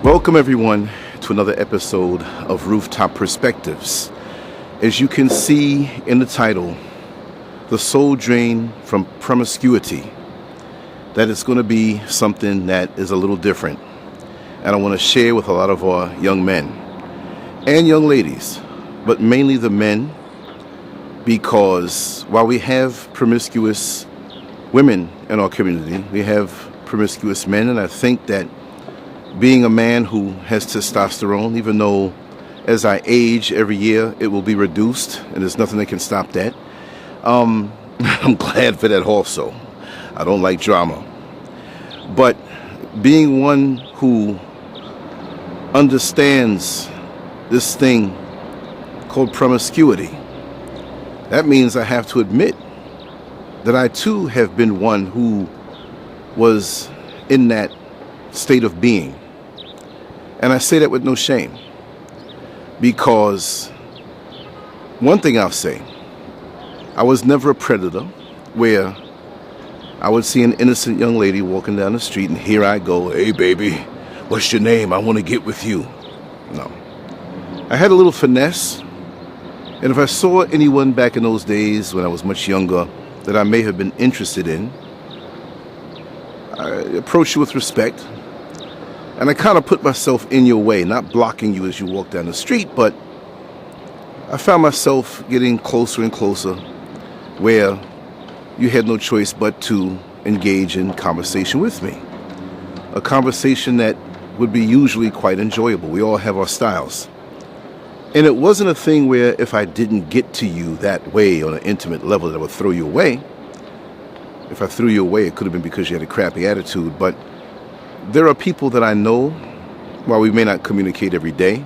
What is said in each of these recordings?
Welcome everyone to another episode of Rooftop Perspectives. As you can see in the title, the soul drain from promiscuity, that is going to be something that is a little different. And I want to share with a lot of our young men and young ladies, but mainly the men, because while we have promiscuous women in our community, we have promiscuous men, and I think that being a man who has testosterone, even though as I age every year it will be reduced and there's nothing that can stop that, I'm glad for that also. I don't like drama. But being one who understands this thing called promiscuity, that means I have to admit that I too have been one who was in that state of being. And I say that with no shame, because one thing I'll say, I was never a predator where I would see an innocent young lady walking down the street and here I go, "Hey baby, what's your name? I want to get with you." No. I had a little finesse, and if I saw anyone back in those days when I was much younger that I may have been interested in, I approached you with respect. And I kind of put myself in your way, not blocking you as you walk down the street, but I found myself getting closer and closer where you had no choice but to engage in conversation with me. A conversation that would be usually quite enjoyable. We all have our styles. And it wasn't a thing where if I didn't get to you that way on an intimate level that I would throw you away. If I threw you away, it could have been because you had a crappy attitude, but there are people that I know, while we may not communicate every day,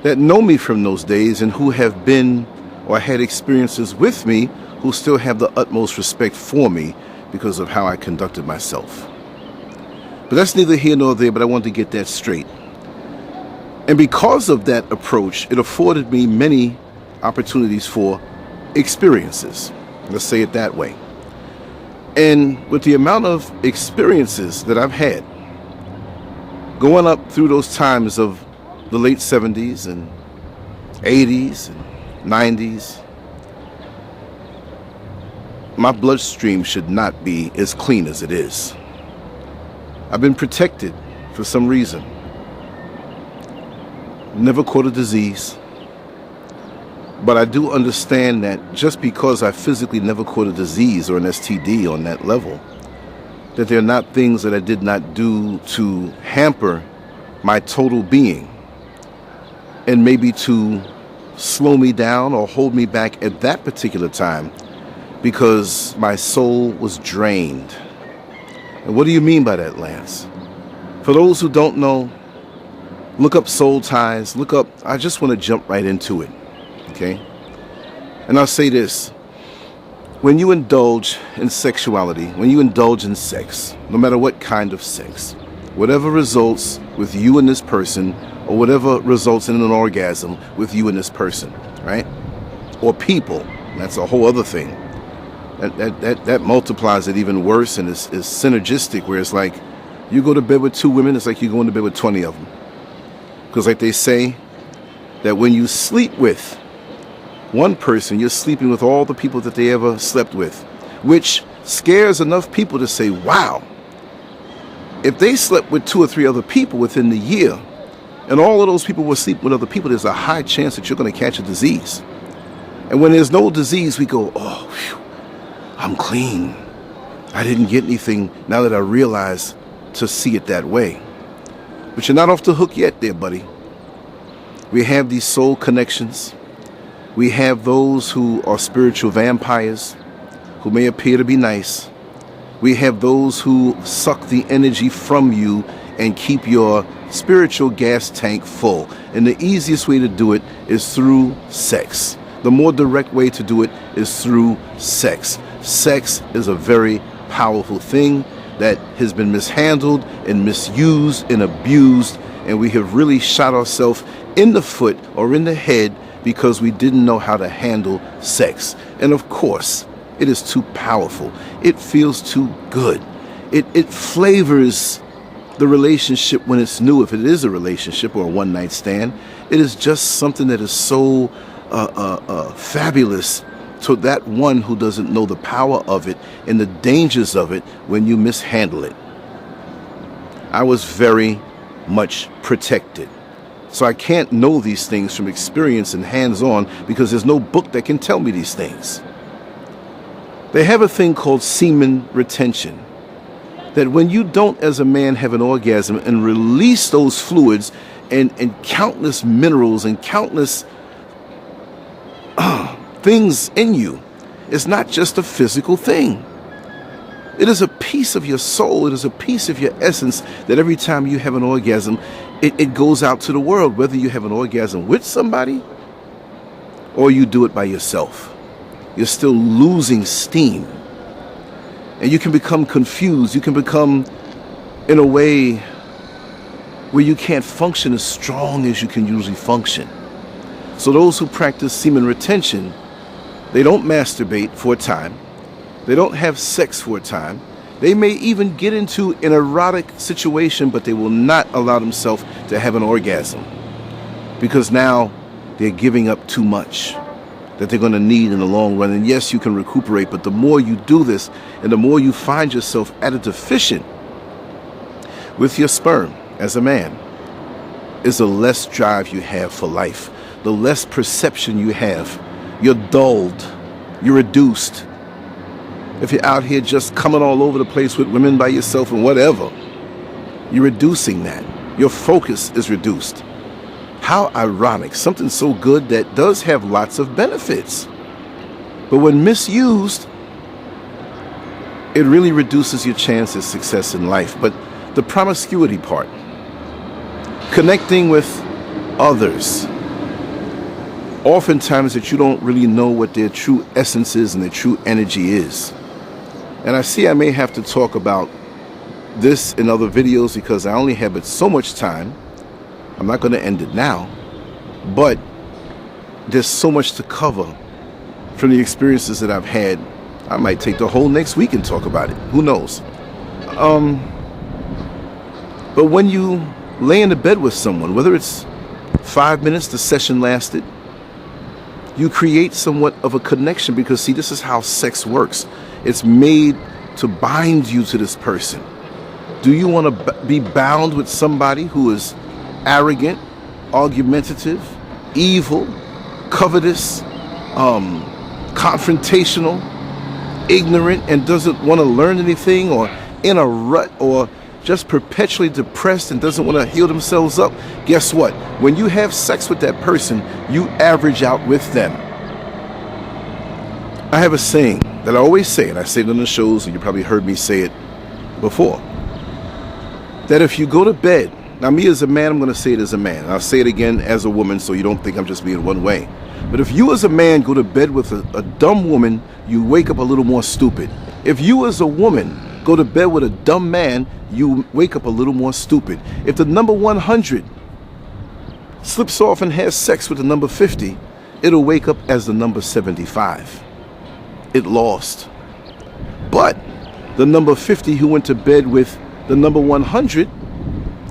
that know me from those days and who have been or had experiences with me who still have the utmost respect for me because of how I conducted myself. But that's neither here nor there, but I wanted to get that straight. And because of that approach, it afforded me many opportunities for experiences. Let's say it that way. And with the amount of experiences that I've had, going up through those times of the late 70s and 80s and 90s, my bloodstream should not be as clean as it is. I've been protected for some reason. Never caught a disease. But I do understand that just because I physically never caught a disease or an STD on that level, that there are not things that I did not do to hamper my total being and maybe to slow me down or hold me back at that particular time because my soul was drained. And what do you mean by that, Lance? For those who don't know, look up soul ties, look up, I just want to jump right into it, okay? And I'll say this. When you indulge in sexuality, when you indulge in sex, no matter what kind of sex, whatever results with you and this person, or whatever results in an orgasm with you and this person, right? Or people, that's a whole other thing. That multiplies it even worse and is synergistic, where it's like you go to bed with two women, it's like you go into bed with 20 of them. Because like they say, that when you sleep with one person, you're sleeping with all the people that they ever slept with, which scares enough people to say, wow, if they slept with 2 or 3 other people within the year, and all of those people were sleeping with other people, there's a high chance that you're going to catch a disease. And when there's no disease, we go, oh, whew, I'm clean. I didn't get anything now that I realize to see it that way. But you're not off the hook yet there, buddy. We have these soul connections. We have those who are spiritual vampires, who may appear to be nice. We have those who suck the energy from you and keep your spiritual gas tank full. And the easiest way to do it is through sex. The more direct way to do it is through sex. Sex is a very powerful thing that has been mishandled and misused and abused, and we have really shot ourselves in the foot or in the head because we didn't know how to handle sex. And of course, it is too powerful. It feels too good. It flavors the relationship when it's new, if it is a relationship or a one-night stand, it is just something that is so fabulous to that one who doesn't know the power of it and the dangers of it when you mishandle it. I was very much protected. So I can't know these things from experience and hands-on because there's no book that can tell me these things. They have a thing called semen retention. That when you don't, as a man, have an orgasm and release those fluids and countless minerals and countless things in you, it's not just a physical thing. It is a piece of your soul. It is a piece of your essence that every time you have an orgasm, it goes out to the world, whether you have an orgasm with somebody or you do it by yourself. You're still losing steam. And you can become confused. You can become in a way where you can't function as strong as you can usually function. So those who practice semen retention, they don't masturbate for a time. They don't have sex for a time. They may even get into an erotic situation, but they will not allow themselves to have an orgasm because now they're giving up too much that they're going to need in the long run. And yes, you can recuperate, but the more you do this and the more you find yourself at a deficient with your sperm as a man, is the less drive you have for life, the less perception you have. You're dulled, you're reduced. If you're out here just coming all over the place with women by yourself and whatever, you're reducing that. Your focus is reduced. How ironic, something so good that does have lots of benefits. But when misused, it really reduces your chance of success in life. But the promiscuity part, connecting with others, oftentimes that you don't really know what their true essence is and their true energy is. And I see I may have to talk about this in other videos because I only have so much time. I'm not going to end it now, but there's so much to cover from the experiences that I've had. I might take the whole next week and talk about it. Who knows? But when you lay in the bed with someone, whether it's 5 minutes the session lasted, you create somewhat of a connection because, see, this is how sex works. It's made to bind you to this person. Do you want to be bound with somebody who is arrogant, argumentative, evil, covetous, confrontational, ignorant, and doesn't want to learn anything, or in a rut, or just perpetually depressed and doesn't want to heal themselves up? Guess what? When you have sex with that person, you average out with them. I have a saying that I always say, and I say it on the shows, and you probably heard me say it before, that if you go to bed, now me as a man, I'm going to say it as a man, and I'll say it again as a woman so you don't think I'm just being one way. But if you as a man go to bed with a dumb woman, you wake up a little more stupid. If you as a woman go to bed with a dumb man, you wake up a little more stupid. If the number 100 slips off and has sex with the number 50, it'll wake up as the number 75. It lost. But the number 50 who went to bed with the number 100,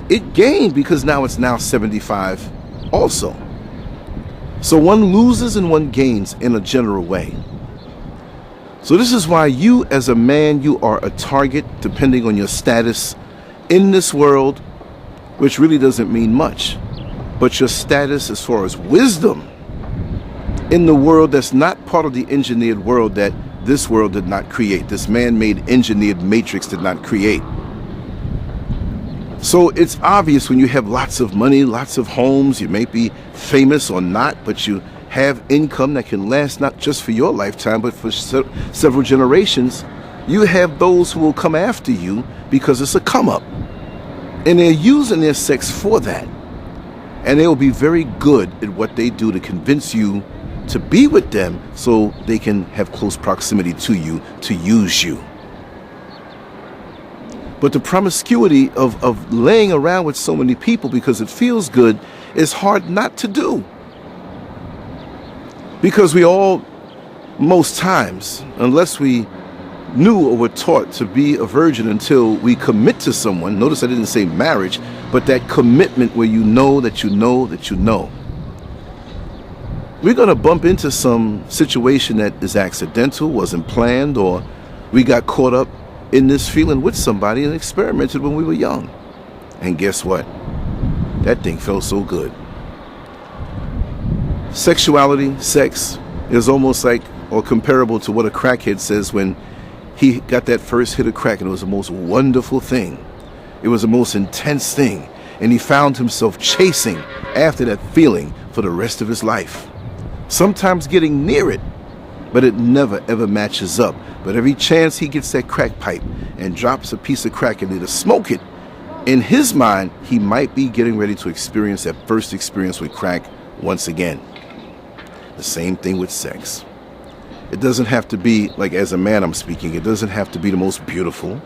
it gained because now it's now 75 also. So one loses and one gains in a general way. So this is why you as a man, you are a target depending on your status in this world, which really doesn't mean much. But your status as far as wisdom in the world that's not part of the engineered world that this world did not create. This man-made engineered matrix did not create. So it's obvious when you have lots of money, lots of homes, you may be famous or not, but you have income that can last not just for your lifetime, but for several generations. You have those who will come after you because it's a come up. And they're using their sex for that. And they will be very good at what they do to convince you to be with them so they can have close proximity to you, to use you. But the promiscuity of laying around with so many people because it feels good is hard not to do. Because we all, most times, unless we knew or were taught to be a virgin until we commit to someone. Notice I didn't say marriage, but that commitment where you know that you know that you know. We're going to bump into some situation that is accidental, wasn't planned, or we got caught up in this feeling with somebody and experimented when we were young. And guess what? That thing felt so good. Sexuality, sex, is almost like or comparable to what a crackhead says when he got that first hit of crack, and it was the most wonderful thing. It was the most intense thing. And he found himself chasing after that feeling for the rest of his life. Sometimes getting near it, but it never ever matches up. But every chance he gets that crack pipe and drops a piece of crack and to smoke it, in his mind, he might be getting ready to experience that first experience with crack once again. The same thing with sex. It doesn't have to be, like as a man I'm speaking, it doesn't have to be the most beautiful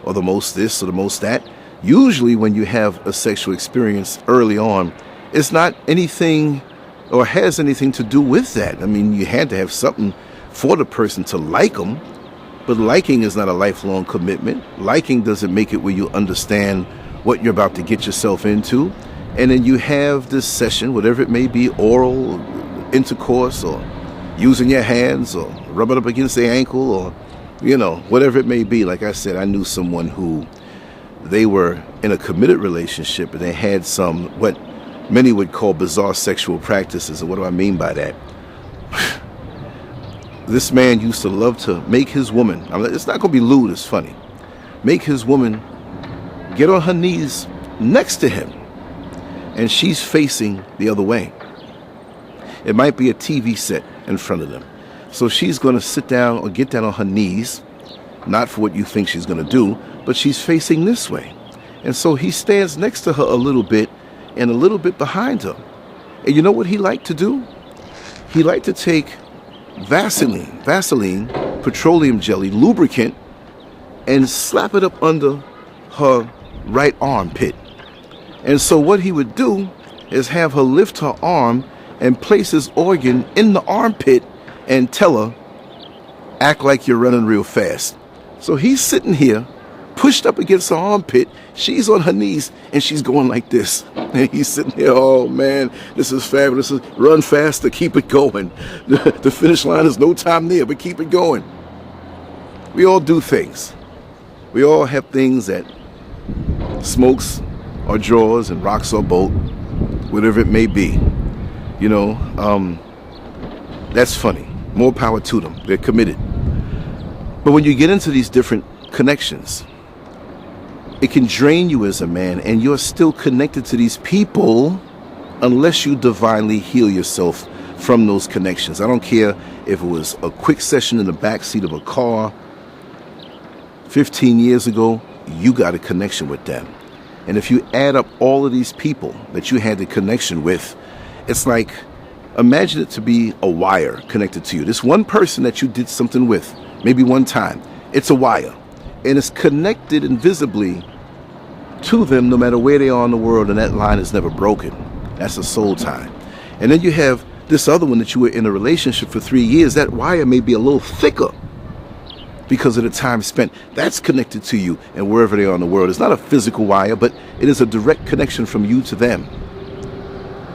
or the most this or the most that. Usually when you have a sexual experience early on, it's not anything or has anything to do with that. I mean, you had to have something for the person to like them, but liking is not a lifelong commitment. Liking doesn't make it where you understand what you're about to get yourself into. And then you have this session, whatever it may be, oral, intercourse, or using your hands, or rubbing up against their ankle, or, whatever it may be. Like I said, I knew someone who they were in a committed relationship, and they had some, what many would call bizarre sexual practices. And what do I mean by that? This man used to love to make his woman, it's not going to be lewd, it's funny, make his woman get on her knees next to him, and she's facing the other way. It might be a TV set in front of them. So she's going to sit down or get down on her knees, not for what you think she's going to do, but she's facing this way. And so he stands next to her a little bit and a little bit behind her. And you know what he liked to do? He liked to take Vaseline, petroleum jelly, lubricant, and slap it up under her right armpit. And so what he would do is have her lift her arm and place his organ in the armpit and tell her, act like you're running real fast. So he's sitting here, pushed up against her armpit, she's on her knees, and she's going like this. And he's sitting here, oh man, this is fabulous. Run faster, keep it going. The finish line is no time near, but keep it going. We all do things. We all have things that smokes our drawers and rocks our boat, whatever it may be. That's funny. More power to them. They're committed. But when you get into these different connections, it can drain you as a man, and you're still connected to these people unless you divinely heal yourself from those connections. I don't care if it was a quick session in the backseat of a car 15 years ago, you got a connection with them. And if you add up all of these people that you had the connection with, it's like, imagine it to be a wire connected to you. This one person that you did something with, maybe one time, it's a wire. And it's connected invisibly to them no matter where they are in the world, and that line is never broken. That's a soul tie. And then you have this other one that you were in a relationship for 3 years. That wire may be a little thicker because of the time spent. That's connected to you and wherever they are in the world. It's not a physical wire, but it is a direct connection from you to them.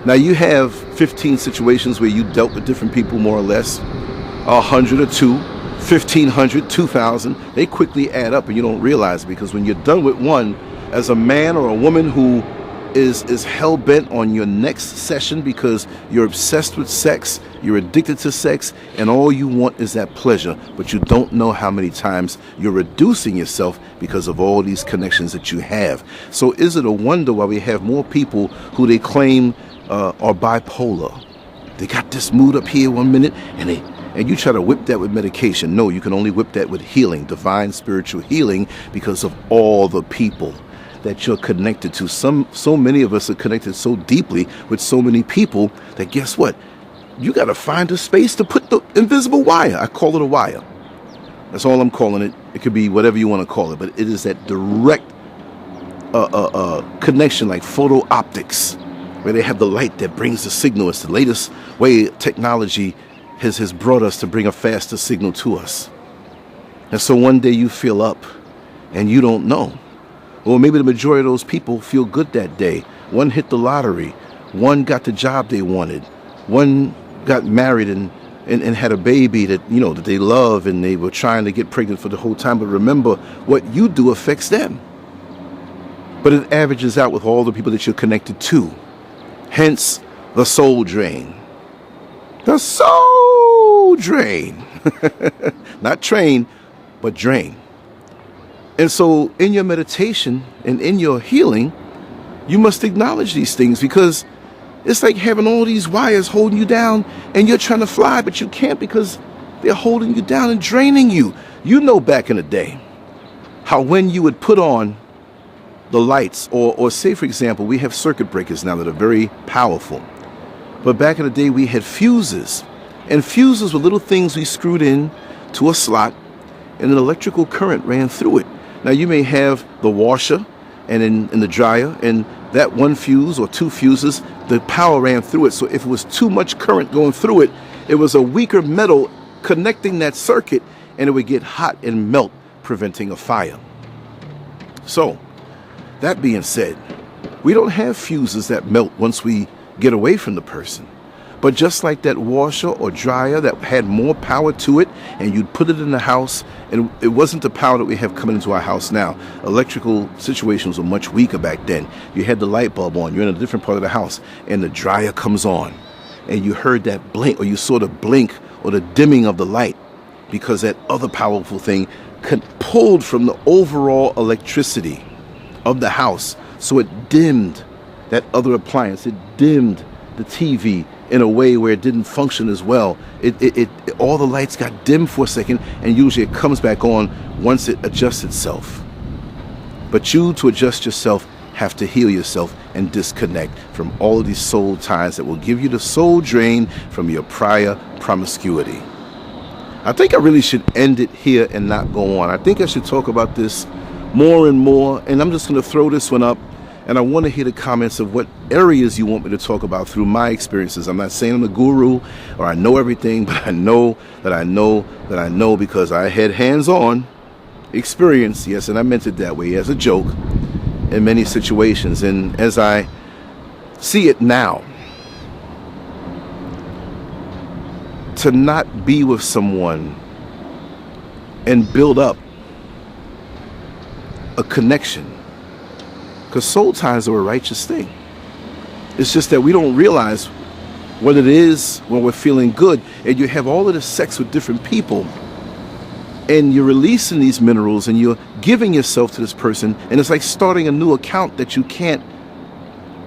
Now you have 15 situations where you dealt with different people more or less, 100 or 2, 1,500, 2,000. They quickly add up and you don't realize it, because when you're done with one, as a man or a woman who is hell-bent on your next session because you're obsessed with sex, you're addicted to sex, and all you want is that pleasure, but you don't know how many times you're reducing yourself because of all these connections that you have. So is it a wonder why we have more people who they claim are bipolar? They got this mood up here one minute, and you try to whip that with medication. No, you can only whip that with healing, divine spiritual healing, because of all the people that you're connected to. So many of us are connected so deeply with so many people that guess what? You got to find a space to put the invisible wire. I call it a wire. That's all I'm calling it. It could be whatever you want to call it, but it is that direct connection, like photo optics, where they have the light that brings the signal. It's the latest way technology has brought us to bring a faster signal to us. And so one day you feel up and you don't know. Or maybe the majority of those people feel good that day. One hit the lottery. One got the job they wanted. One got married and had a baby that, that they love, and they were trying to get pregnant for the whole time. But remember, what you do affects them. But it averages out with all the people that you're connected to. Hence, the soul drain. The soul drain. Not train, but drain. And so in your meditation and in your healing, you must acknowledge these things, because it's like having all these wires holding you down and you're trying to fly, but you can't because they're holding you down and draining you. You know, back in the day, how when you would put on the lights, or say, for example, we have circuit breakers now that are very powerful. But back in the day, we had fuses. And fuses were little things we screwed in to a slot, and an electrical current ran through it. Now, you may have the washer and in the dryer, and that one fuse or two fuses, the power ran through it. So if it was too much current going through it, it was a weaker metal connecting that circuit, and it would get hot and melt, preventing a fire. So, that being said, we don't have fuses that melt once we get away from the person. But just like that washer or dryer that had more power to it, and you'd put it in the house, and it wasn't the power that we have coming into our house now. Electrical situations were much weaker back then. You had the light bulb on, you're in a different part of the house, and the dryer comes on, and you heard that blink, or you saw the blink or the dimming of the light, because that other powerful thing pulled from the overall electricity of the house. So it dimmed that other appliance. It dimmed the TV in a way where it didn't function as well. All the lights got dim for a second, and usually it comes back on once it adjusts itself. But you, to adjust yourself, have to heal yourself and disconnect from all of these soul ties that will give you the soul drain from your prior promiscuity. I think I really should end it here and not go on. I think I should talk about this more and more, and I'm just going to throw this one up. And I want to hear the comments of what areas you want me to talk about through my experiences. I'm not saying I'm a guru or I know everything, but I know that I know that I know because I had hands-on experience, yes, and I meant it that way as a joke, in many situations. And as I see it now, to not be with someone and build up a connection, because soul ties are a righteous thing. It's just that we don't realize what it is when we're feeling good, and you have all of this sex with different people, and you're releasing these minerals, and you're giving yourself to this person, and it's like starting a new account that you can't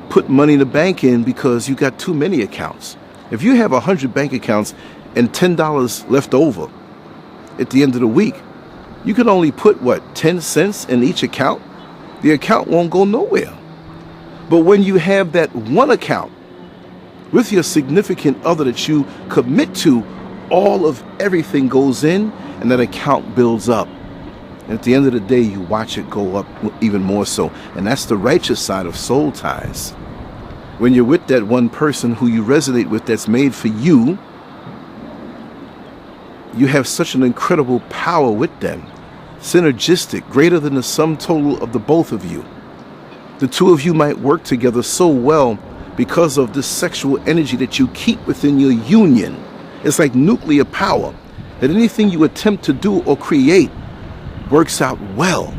put money in the bank in because you got too many accounts. If you have 100 bank accounts and $10 left over at the end of the week, you can only put, 10 cents in each account? The account won't go nowhere. But when you have that one account with your significant other that you commit to, all of everything goes in, and that account builds up. And at the end of the day, you watch it go up even more so. And that's the righteous side of soul ties. When you're with that one person who you resonate with that's made for you, you have such an incredible power with them. Synergistic, greater than the sum total of the both of you. The two of you might work together so well because of this sexual energy that you keep within your union. It's like nuclear power, that anything you attempt to do or create works out well.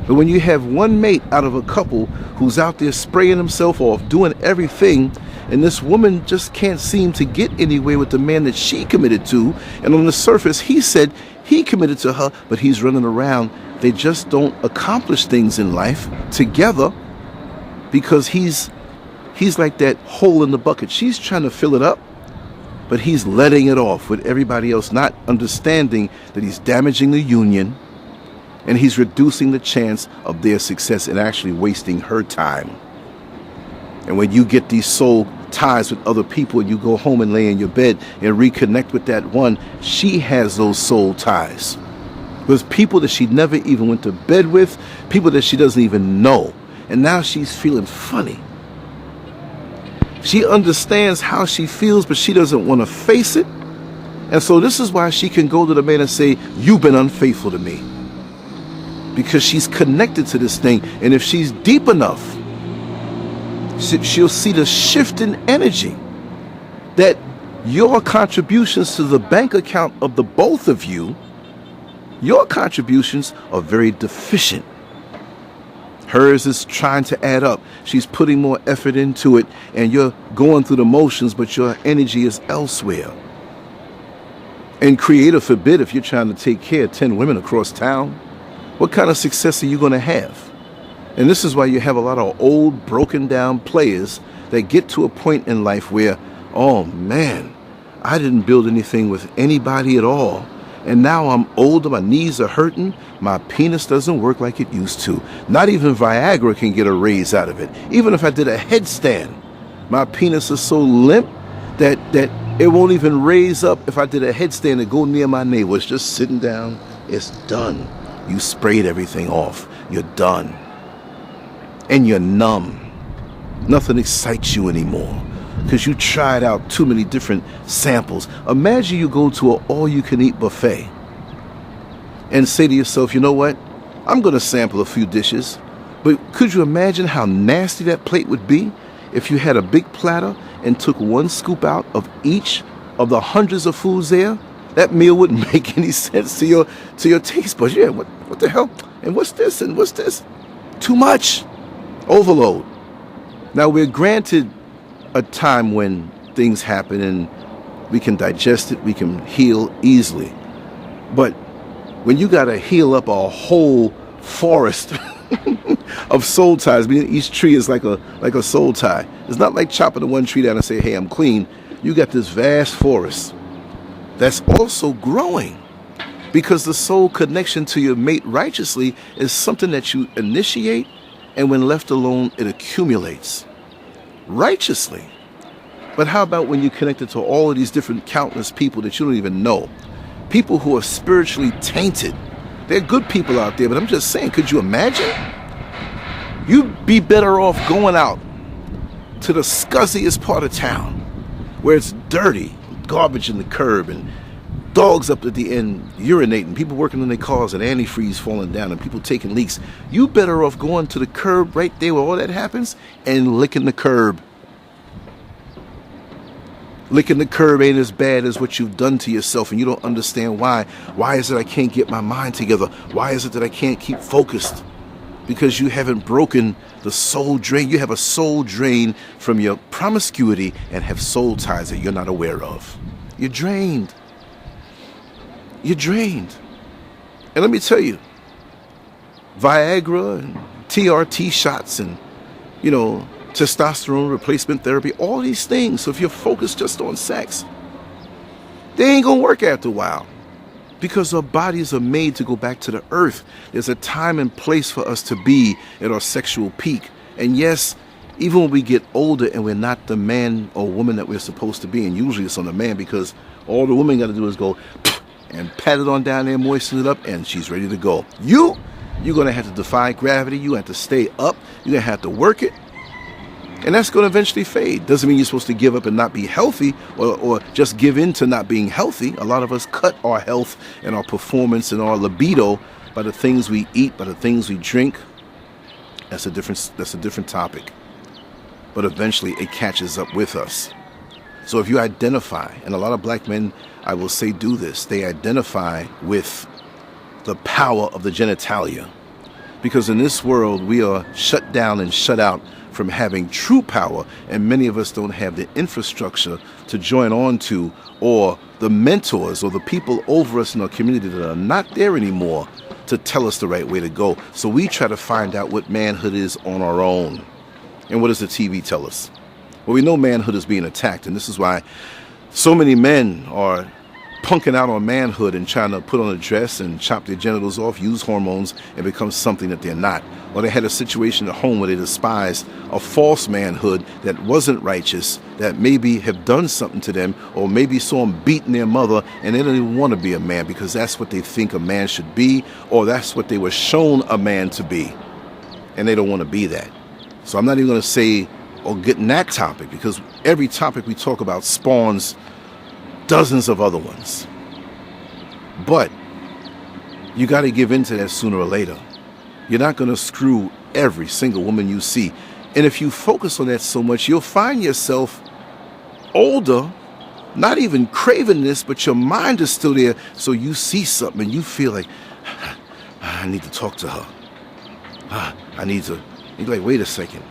But when you have one mate out of a couple who's out there spraying himself off, doing everything, and this woman just can't seem to get anywhere with the man that she committed to, and on the surface he said he committed to her, but he's running around. They just don't accomplish things in life together because he's like that hole in the bucket. She's trying to fill it up, but he's letting it off with everybody else, not understanding that he's damaging the union, and he's reducing the chance of their success and actually wasting her time. And when you get these soul ties with other people and you go home and lay in your bed and reconnect with that one, she has those soul ties. There's people that she never even went to bed with, people that she doesn't even know. And now she's feeling funny. She understands how she feels, but she doesn't want to face it. And so this is why she can go to the man and say, you've been unfaithful to me. Because she's connected to this thing. And if she's deep enough, she'll see the shift in energy. That your contributions to the bank account of the both of you, your contributions are very deficient. Hers is trying to add up. She's putting more effort into it, and you're going through the motions, but your energy is elsewhere. And creator forbid, if you're trying to take care of 10 women across town, what kind of success are you going to have? And this is why you have a lot of old, broken down players that get to a point in life where, oh man, I didn't build anything with anybody at all. And now I'm older, my knees are hurting, my penis doesn't work like it used to. Not even Viagra can get a raise out of it. Even if I did a headstand, my penis is so limp that it won't even raise up if I did a headstand and go near my navel. It's just sitting down, it's done. You sprayed everything off, you're done. And you're numb. Nothing excites you anymore, because you tried out too many different samples. Imagine you go to an all-you-can-eat buffet and say to yourself, you know what? I'm going to sample a few dishes, but could you imagine how nasty that plate would be if you had a big platter and took one scoop out of each of the hundreds of foods there? That meal wouldn't make any sense to your taste buds. Yeah, what the hell? And what's this? And what's this? Too much. Overload. Now, we're granted a time when things happen and we can digest it, we can heal easily. But when you got to heal up a whole forest of soul ties, meaning each tree is like a soul tie. It's not like chopping the one tree down and say, hey, I'm clean. You got this vast forest that's also growing, because the soul connection to your mate righteously is something that you initiate, and when left alone, it accumulates righteously. But how about when you're connected to all of these different countless people that you don't even know? People who are spiritually tainted. There are good people out there, but I'm just saying, could you imagine? You'd be better off going out to the scuzziest part of town where it's dirty, garbage in the curb, and dogs up at the end urinating, people working on their cars and antifreeze falling down, and people taking leaks. You better off going to the curb right there where all that happens and licking the curb. Licking the curb ain't as bad as what you've done to yourself, and you don't understand why. Why is it I can't get my mind together? Why is it that I can't keep focused? Because you haven't broken the soul drain. You have a soul drain from your promiscuity and have soul ties that you're not aware of. You're drained. You're drained. And let me tell you, Viagra and TRT shots and, testosterone replacement therapy, all these things. So if you're focused just on sex, they ain't gonna work after a while, because our bodies are made to go back to the earth. There's a time and place for us to be at our sexual peak. And yes, even when we get older and we're not the man or woman that we're supposed to be, and usually it's on the man, because all the woman got to do is go and pat it on down there, moisten it up, and she's ready to go. You're going to have to defy gravity. You have to stay up. You're going to have to work it. And that's going to eventually fade. Doesn't mean you're supposed to give up and not be healthy, or just give in to not being healthy. A lot of us cut our health and our performance and our libido by the things we eat, by the things we drink. That's a different topic. But eventually it catches up with us. So if you identify, and a lot of black men, I will say, do this, they identify with the power of the genitalia. Because in this world, we are shut down and shut out from having true power, and many of us don't have the infrastructure to join on to, or the mentors or the people over us in our community that are not there anymore to tell us the right way to go. So we try to find out what manhood is on our own. And what does the TV tell us? Well, we know manhood is being attacked, and this is why so many men are punking out on manhood and trying to put on a dress and chop their genitals off, use hormones, and become something that they're not. Or they had a situation at home where they despised a false manhood that wasn't righteous, that maybe have done something to them, or maybe saw them beating their mother, and they don't even want to be a man because that's what they think a man should be, or that's what they were shown a man to be, and they don't want to be that. So I'm not even going to say or get in that topic, because every topic we talk about spawns dozens of other ones. But you got to give in to that sooner or later. You're not going to screw every single woman you see. And if you focus on that so much, you'll find yourself older, not even craving this, but your mind is still there. So you see something and you feel like, I need to talk to her. You're like, wait a second.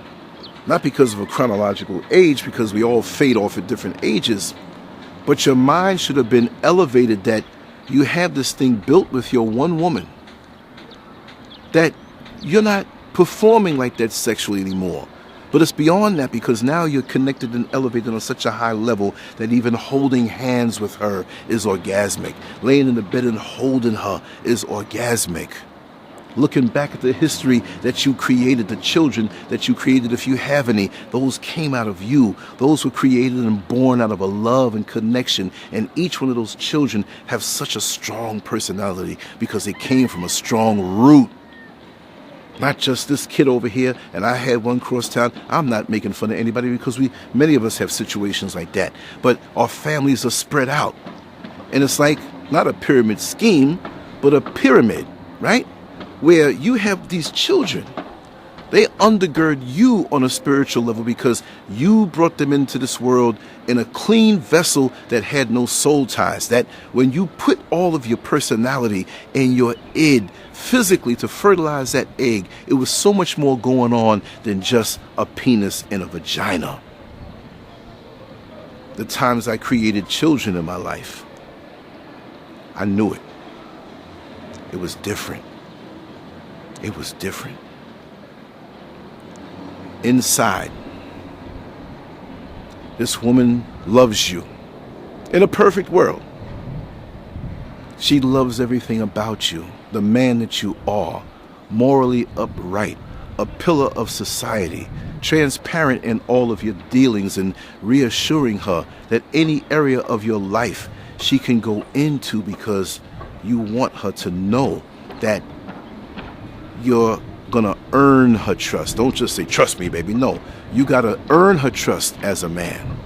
Not because of a chronological age, because we all fade off at different ages, but your mind should have been elevated that you have this thing built with your one woman, that you're not performing like that sexually anymore. But it's beyond that, because now you're connected and elevated on such a high level that even holding hands with her is orgasmic. Laying in the bed and holding her is orgasmic. Looking back at the history that you created, the children that you created, if you have any, those came out of you. Those were created and born out of a love and connection. And each one of those children have such a strong personality because they came from a strong root. Not just this kid over here, and I had one cross town. I'm not making fun of anybody, because many of us have situations like that. But our families are spread out. And it's like not a pyramid scheme, but a pyramid, right? Where you have these children. They undergird you on a spiritual level because you brought them into this world in a clean vessel that had no soul ties. That when you put all of your personality and your id physically to fertilize that egg, it was so much more going on than just a penis and a vagina. The times I created children in my life, I knew it. It was different. It was different. Inside, this woman loves you. In a perfect world, she loves everything about you, the man that you are, morally upright, a pillar of society, transparent in all of your dealings, and reassuring her that any area of your life she can go into, because you want her to know that you're gonna earn her trust. Don't just say, trust me, baby. No, you gotta earn her trust as a man.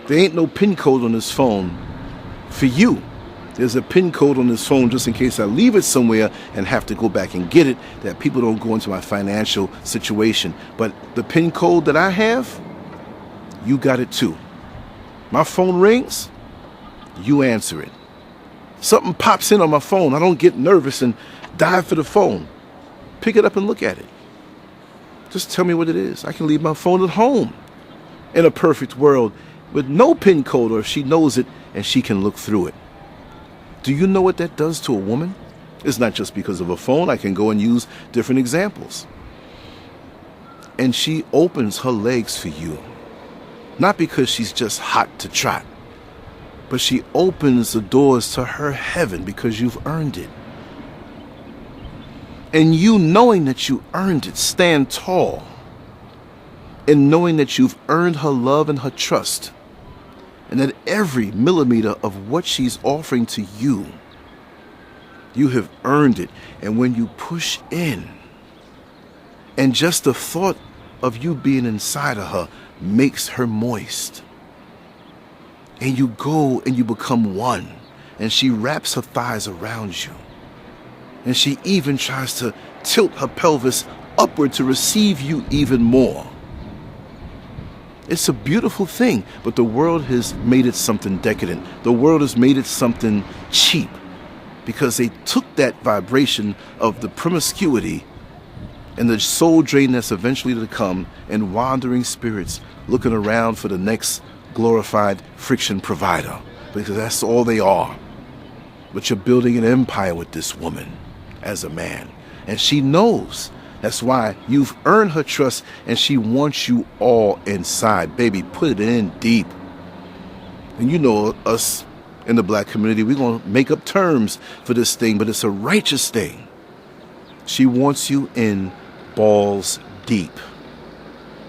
There ain't no PIN code on this phone for you. There's a PIN code on this phone just in case I leave it somewhere and have to go back and get it, that people don't go into my financial situation. But the PIN code that I have, you got it too. My phone rings, you answer it. Something pops in on my phone, I don't get nervous and dive for the phone. Pick it up and look at it. Just tell me what it is. I can leave my phone at home in a perfect world with no PIN code, or if she knows it and she can look through it. Do you know what that does to a woman? It's not just because of a phone. I can go and use different examples. And she opens her legs for you. Not because she's just hot to trot, but she opens the doors to her heaven because you've earned it. And you, knowing that you earned it, stand tall. And knowing that you've earned her love and her trust, and that every millimeter of what she's offering to you, you have earned it. And when you push in, and just the thought of you being inside of her makes her moist, and you go and you become one, and she wraps her thighs around you, and she even tries to tilt her pelvis upward to receive you even more. It's a beautiful thing, but the world has made it something decadent. The world has made it something cheap, because they took that vibration of the promiscuity and the soul drain that's eventually to come, and wandering spirits looking around for the next glorified friction provider, because that's all they are. But you're building an empire with this woman as a man, and she knows. That's why you've earned her trust, and she wants you all inside. Baby, put it in deep. And you know us in the black community, we're going to make up terms for this thing, but it's a righteous thing. She wants you in balls deep.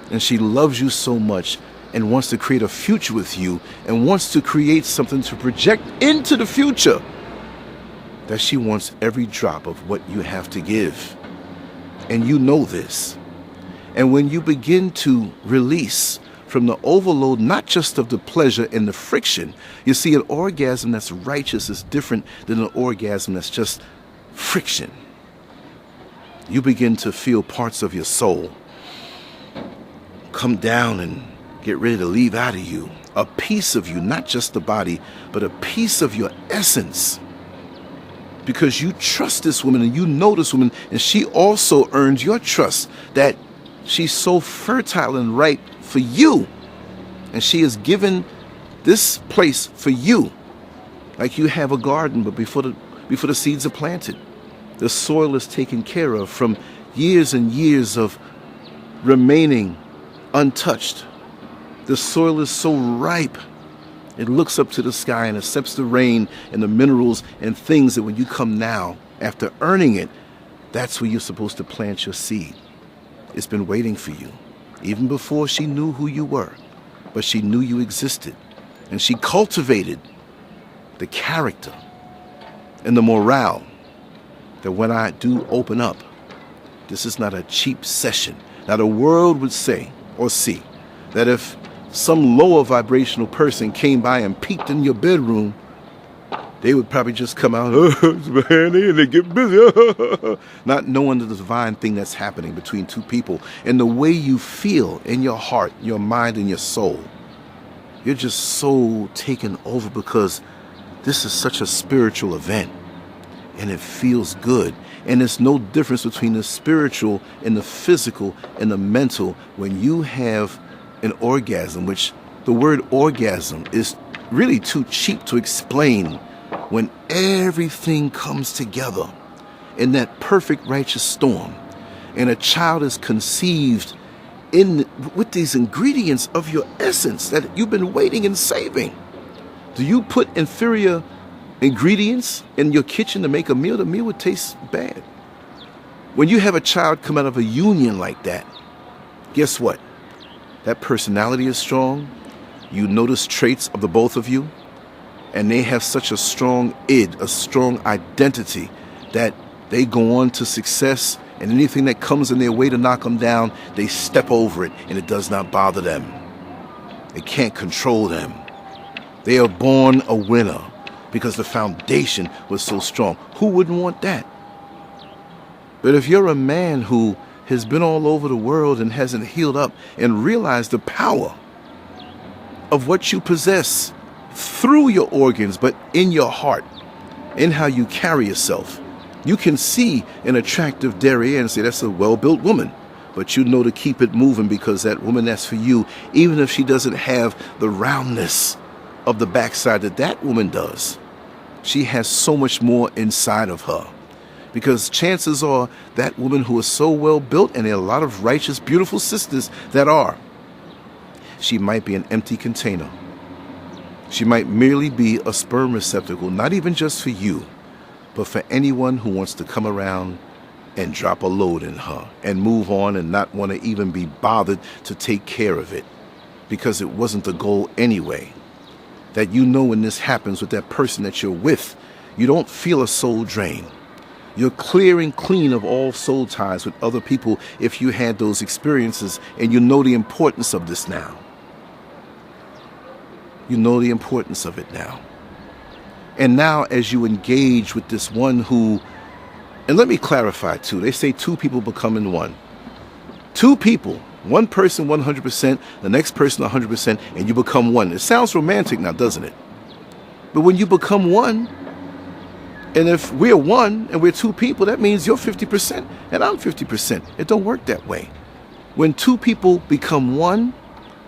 And she loves you so much and wants to create a future with you, and wants to create something to project into the future, that she wants every drop of what you have to give. And you know this. And when you begin to release from the overload, not just of the pleasure and the friction. You see, an orgasm that's righteous is different than an orgasm that's just friction. You begin to feel parts of your soul come down and get ready to leave out of you. A piece of you, not just the body, but a piece of your essence. Because you trust this woman and you know this woman, and she also earns your trust that she's so fertile and ripe for you. And she is given this place for you. Like you have a garden, but before the seeds are planted, the soil is taken care of from years and years of remaining untouched. The soil is so ripe. It looks up to the sky and accepts the rain and the minerals and things that when you come now, after earning it, that's where you're supposed to plant your seed. It's been waiting for you, even before she knew who you were, but she knew you existed. And she cultivated the character and the morale that when I do open up, this is not a cheap session. Now the world would say or see that if some lower vibrational person came by and peeked in your bedroom, they would probably just come out, and they get busy, not knowing the divine thing that's happening between two people. And the way you feel in your heart, your mind, and your soul, you're just so taken over because this is such a spiritual event. And it feels good. And there's no difference between the spiritual and the physical and the mental when you have an orgasm, which the word orgasm is really too cheap to explain. When everything comes together in that perfect righteous storm and a child is conceived with these ingredients of your essence that you've been waiting and saving. Do you put inferior ingredients in your kitchen to make a meal? The meal would taste bad. When you have a child come out of a union like that, guess what? That personality is strong. You notice traits of the both of you, and they have such a strong id, a strong identity, that they go on to success, and anything that comes in their way to knock them down, they step over it, and it does not bother them. It can't control them. They are born a winner because the foundation was so strong. Who wouldn't want that? But if you're a man who has been all over the world and hasn't healed up and realized the power of what you possess through your organs, but in your heart, in how you carry yourself, you can see an attractive derriere and say, that's a well-built woman. But you know to keep it moving because that woman, that's for you, even if she doesn't have the roundness of the backside that that woman does. She has so much more inside of her. Because chances are that woman who is so well built, and there are a lot of righteous, beautiful sisters that are, she might be an empty container. She might merely be a sperm receptacle, not even just for you, but for anyone who wants to come around and drop a load in her and move on and not want to even be bothered to take care of it because it wasn't the goal anyway. That you know when this happens with that person that you're with, you don't feel a soul drain. You're clearing clean of all soul ties with other people if you had those experiences, and you know the importance of this now. You know the importance of it now. And now as you engage with this one who, and let me clarify too, they say two people becoming one. Two people, one person 100%, the next person 100%, and you become one. It sounds romantic now, doesn't it? But when you become one, and if we're one and we're two people, that means you're 50% and I'm 50%. It don't work that way. When two people become one,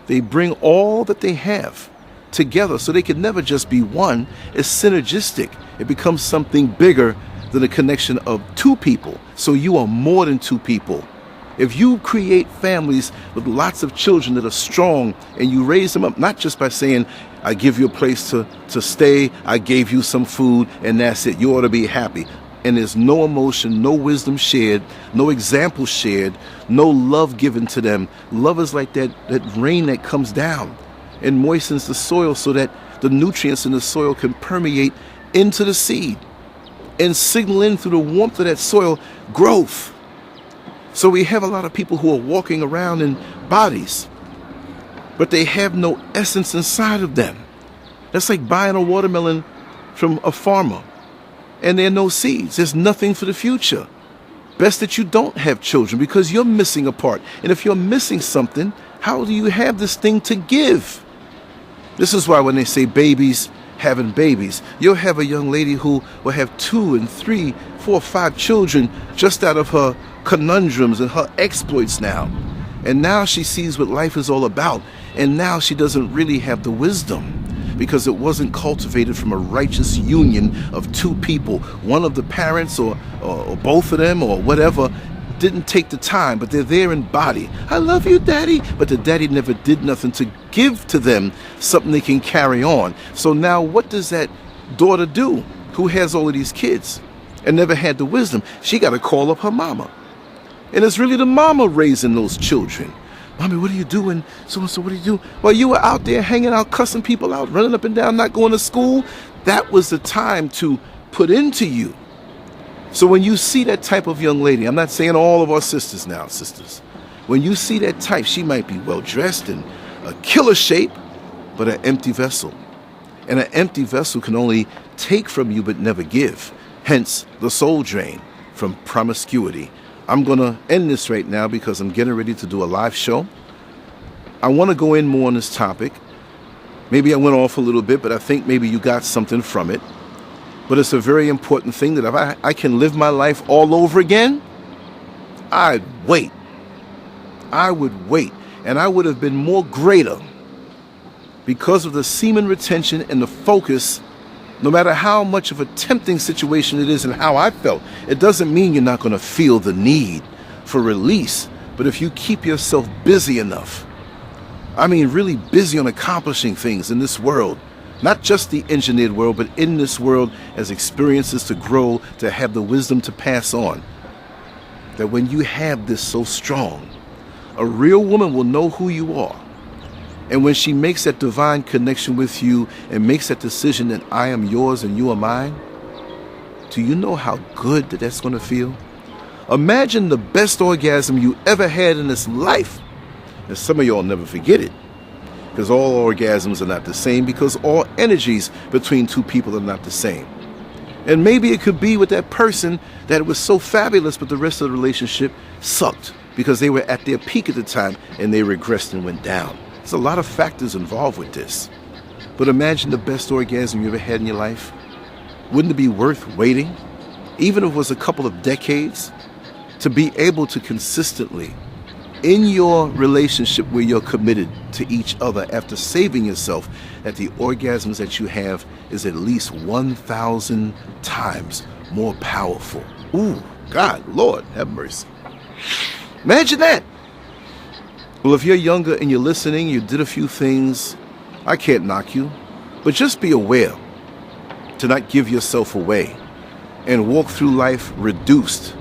they bring all that they have together, so they can never just be one. It's synergistic. It becomes something bigger than a connection of two people. So you are more than two people. If you create families with lots of children that are strong and you raise them up, not just by saying, I give you a place to stay, I gave you some food, and that's it, you ought to be happy. And there's no emotion, no wisdom shared, no example shared, no love given to them. Love is like that rain that comes down and moistens the soil so that the nutrients in the soil can permeate into the seed and signal in through the warmth of that soil growth. So we have a lot of people who are walking around in bodies but they have no essence inside of them. That's like buying a watermelon from a farmer and there are no seeds. There's nothing for the future. Best that you don't have children because you're missing a part. And if you're missing something, how do you have this thing to give? This is why when they say babies having babies, you'll have a young lady who will have 2 and 3, 4, 5 children just out of her conundrums and her exploits now. And now she sees what life is all about. And now she doesn't really have the wisdom because it wasn't cultivated from a righteous union of 2 people. One of the parents or both of them or whatever didn't take the time, but they're there in body. I love you, Daddy. But the daddy never did nothing to give to them something they can carry on. So now what does that daughter do who has all of these kids and never had the wisdom? She got to call up her mama. And it's really the mama raising those children. Mommy, what are you doing? So-and-so, what do you do? Well, you were out there hanging out, cussing people out, running up and down, not going to school. That was the time to put into you. So when you see that type of young lady, I'm not saying all of our sisters now, sisters. When you see that type, she might be well-dressed and a killer shape, but an empty vessel. And an empty vessel can only take from you but never give. Hence, the soul drain from promiscuity. I'm going to end this right now because I'm getting ready to do a live show. I want to go in more on this topic. Maybe I went off a little bit, but I think maybe you got something from it. But it's a very important thing that if I can live my life all over again, I'd wait. I would wait. And I would have been more greater because of the semen retention and the focus. No matter how much of a tempting situation it is and how I felt, it doesn't mean you're not going to feel the need for release. But if you keep yourself busy enough, I mean really busy on accomplishing things in this world, not just the engineered world, but in this world as experiences to grow, to have the wisdom to pass on, that when you have this so strong, a real woman will know who you are. And when she makes that divine connection with you and makes that decision that I am yours and you are mine, do you know how good that's going to feel? Imagine the best orgasm you ever had in this life. And some of y'all never forget it, because all orgasms are not the same, because all energies between 2 people are not the same. And maybe it could be with that person that it was so fabulous, but the rest of the relationship sucked because they were at their peak at the time and they regressed and went down. There's a lot of factors involved with this. But imagine the best orgasm you ever had in your life. Wouldn't it be worth waiting, even if it was a couple of decades, to be able to consistently, in your relationship where you're committed to each other after saving yourself, that the orgasms that you have is at least 1,000 times more powerful. Ooh, God, Lord, have mercy. Imagine that. Well, if you're younger and you're listening, you did a few things, I can't knock you, but just be aware to not give yourself away and walk through life reduced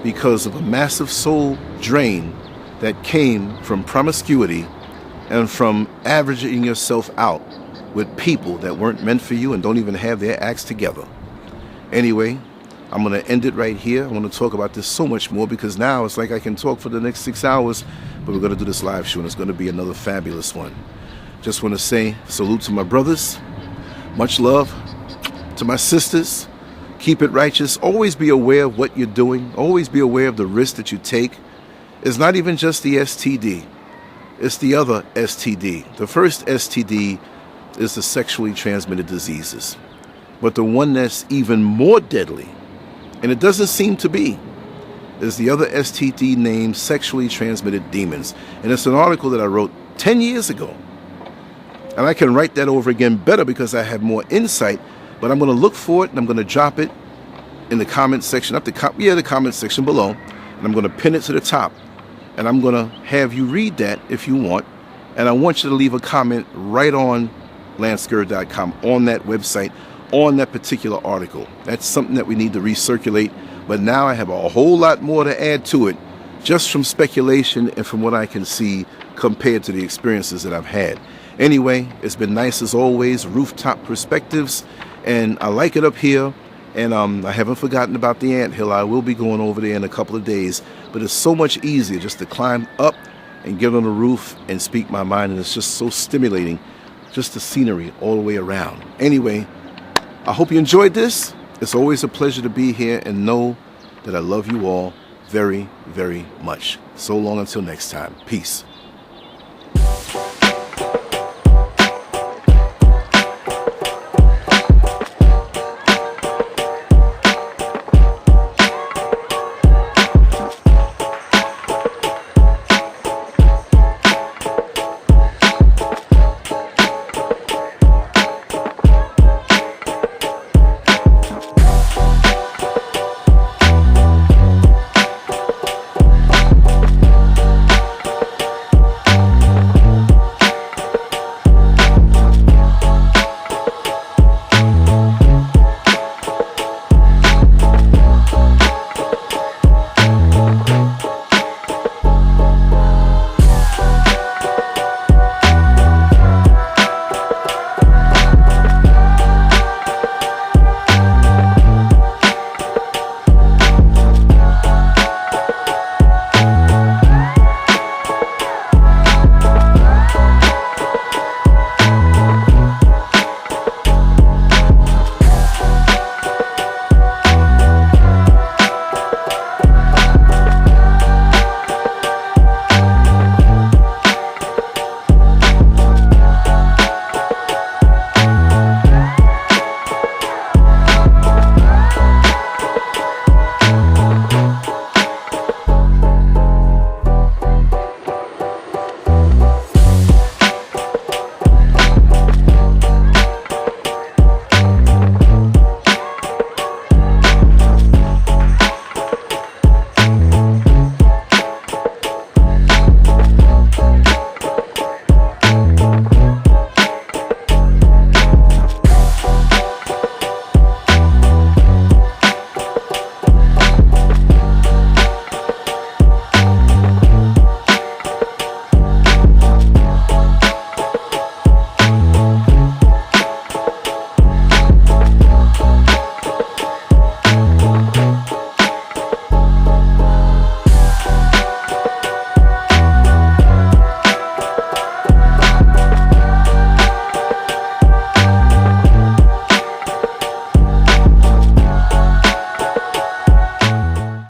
because of a massive soul drain that came from promiscuity and from averaging yourself out with people that weren't meant for you and don't even have their acts together. Anyway, I'm going to end it right here. I want to talk about this so much more because now it's like I can talk for the next 6 hours, but we're going to do this live show and it's going to be another fabulous one. Just want to say salute to my brothers. Much love to my sisters. Keep it righteous. Always be aware of what you're doing. Always be aware of the risk that you take. It's not even just the STD. It's the other STD. The first STD is the sexually transmitted diseases. But the one that's even more deadly, and it doesn't seem to be, is the other STD named sexually transmitted demons. And it's an article that I wrote 10 years ago. And I can write that over again better because I have more insight. But I'm going to look for it and I'm going to drop it in the comment section, the comment section below. And I'm going to pin it to the top. And I'm going to have you read that if you want. And I want you to leave a comment right on LanceScurv.com, on that website, on that particular article. That's something that we need to recirculate. But now I have a whole lot more to add to it, just from speculation and from what I can see compared to the experiences that I've had. Anyway, it's been nice as always, Rooftop Perspectives, and I like it up here. And I haven't forgotten about the anthill. I will be going over there in a couple of days. But it's so much easier just to climb up and get on the roof and speak my mind, and it's just so stimulating, just the scenery all the way around. Anyway, I hope you enjoyed this. It's always a pleasure to be here, and know that I love you all very, very much. So long until next time. Peace.